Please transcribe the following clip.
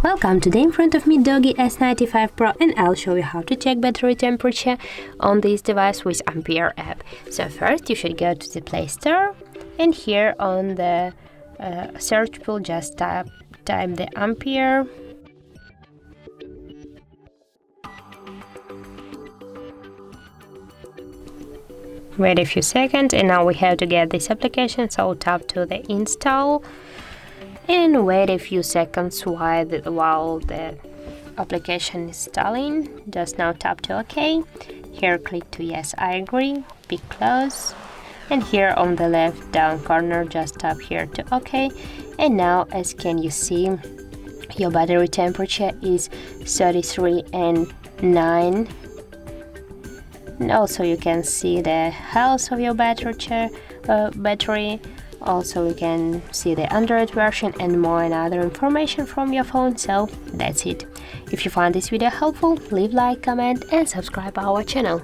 Welcome, today in front of me DOOGEE S95 Pro, and I'll show you how to check battery temperature on this device with Ampere app. So first you should go to the Play Store, and here on the search pool just type the Ampere. Wait a few seconds, and now we have to get this application, so tap to the install and wait a few seconds while the application is installing. Just now tap to OK. Here click to yes, I agree, be close, and here on the left down corner just tap here to OK. And now, as can you see, your battery temperature is 33.9. And also you can see the health of your battery. Also you can see the Android version and more and other information from your phone. So that's it. If you found this video helpful, leave like, comment and subscribe our channel.